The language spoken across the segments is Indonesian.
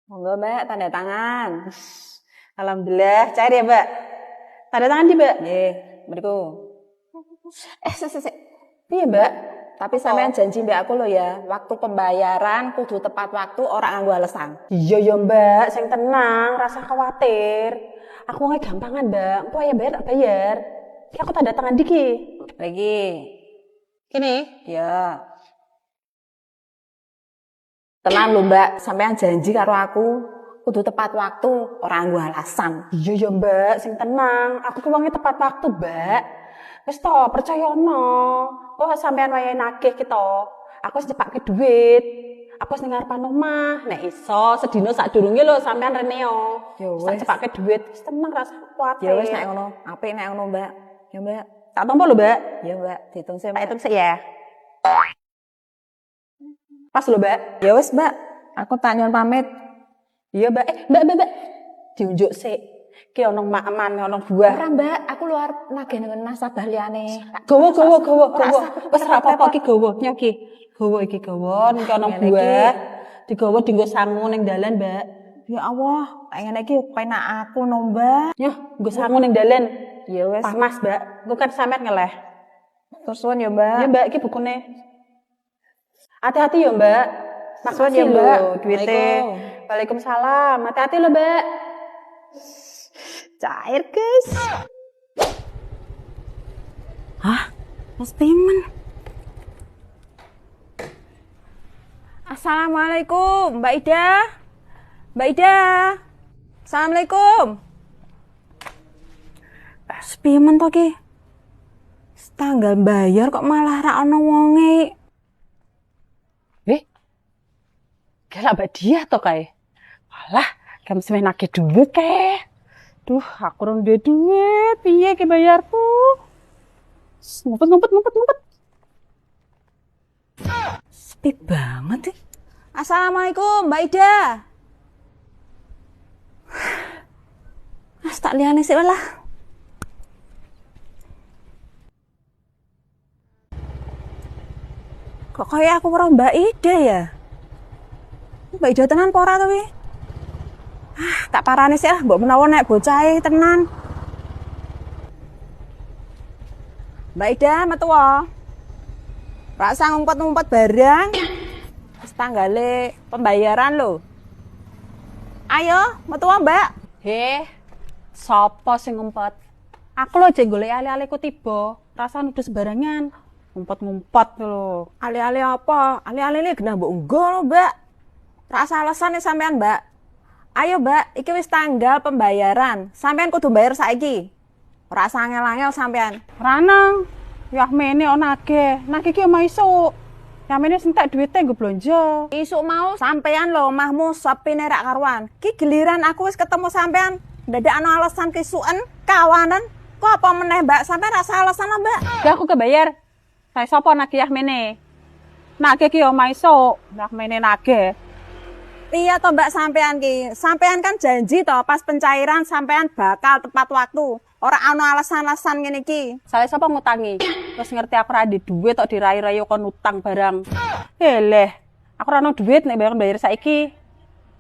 Monggo Mbak, tanda tangan. Alhamdulillah, cair ya Mbak. Tanda tangan di Mbak. Nggih, mriku. Sik. Piye Mbak? Tapi sampean janji Mbak aku lho ya, waktu pembayaran kudu tepat waktu, ora nganggo alasan. Iya ya Mbak, sing tenang, rasa khawatir. Aku nggak gampangan Mbak, engko ya bayar tak bayar. Ki aku tanda tangan diki. Lagi. Kini? Ya. Tenan lho Mbak, sampean janji karo aku kudu tepat waktu, ora nganggo alasan. Iya ya Mbak, sing tenang. Aku ki wonge tepat waktu Mbak. Wis to, percayono. Oh sampean wayahe nagih ki to. Aku wis nyepake duit. Aku wis ning ngarepan omah. Nek iso sedina sadurunge lho sampean reneo. Ya Wis wis. nyepake duit. Wis tenang rasa kuwatir. Ya wis nek ngono, apik nek ngono Mbak. Ya Mbak. Tak tampa lho Mbak. Ya Mbak, dihitung sih Tak Mbak. hitung sik ya. Pas lho Mbak. Ya wis Mbak, aku tak nyuwun pamit. Iya Mbak. Mbak. Diunjuk sik. Ki ono makan, ono buah. Ora Mbak, aku luar nagih nang nasabah liyane. Gowo. Wis Ora ra apa-apa iki gowo, nyoki. Gowo iki gowo, niki ono Ngene buah. Digowo dienggo sangu ning dalan, Mbak. Ya Allah, ngene iki penak aku no Mbak. Nyoh, nggo sangu ning dalan. Ya wis. Panas, Mbak. Engko kan sampean ngeleh. Terus suwun ya Mbak. Ya Mbak, iki bukune. Hati-hati ya Mbak. Suwun Makasih ya, lho Mbak. duwite. Waalaikumsalam. Hati-hati lho, Mbak. Cair, guys. Hah? Mas Pimen. Assalamualaikum, Mbak Ida. Mbak Ida. Assalamualaikum. Sepimen to ki? Tanggal bayar kok malah ra ono wonge. Gila mbak dia to kae. Alah, kamu semeh nagih duit kae. Duh, aku urung duwe duit. Piye ki bayarku? Ngumpet. Sepi banget sih. Assalamualaikum, Mbak Ida. Tak liyane sik lah. Kok kayak aku karo Mbak Ida ya? Mbak Ida tenan apa ora to wi? Tak parane sih mbok menawa nek bocahe tenan. Mbak Ida metu wae. Ra usah ngumpet-ngumpet barang. Wis tanggale pembayaran lho. Ayo, metu wae, Mbak. Sapa sing ngumpet? Aku lho jek golek ale-aleku tiba. Rasa nuduh sembarangan. Ngumpet lho. Ale-ale apa? Ale-ale ini genah mbok nggo lho, Mbak. Ra usah alasan nih sampean, Mbak. Ayo, Mbak, iki wis tanggal pembayaran. Sampean kudu bayar saiki. Ora usah angel-angel sampean. Ranang. Yah mene ono nagih. Nagih ki omah isuk. Yah mene sentek duwite nggo blonjo. Isuk mau sampean lho omahmu sepine rak karuan. Ki giliran aku wis ketemu sampean, dadak ana alasan kisuken, kawanan. Kok apa meneh, Mbak? Sampean ra usah alasan, lho, Mbak. Ya aku kebayar. Saya sapa nagih yah mene? Nagih ki omah isuk. Yah mene nagih. Iya toh Mbak sampean ki. Sampean kan janji toh pas pencairan sampean bakal tepat waktu. Ora ana alasan-alasan ngene iki. Saya sapa ngutangi? Terus ngerti aku ora ndek duit tok dirai-rai kon utang barang. Eleh, aku ora ono duit nek bayar saiki.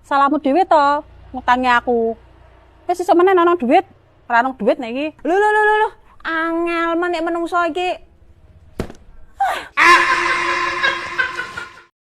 Salahmu dhewe to ngutangi aku. Wis sesuk meneh ono duit, ora ono duit nek iki. Lho. Angel men nek menungso iki.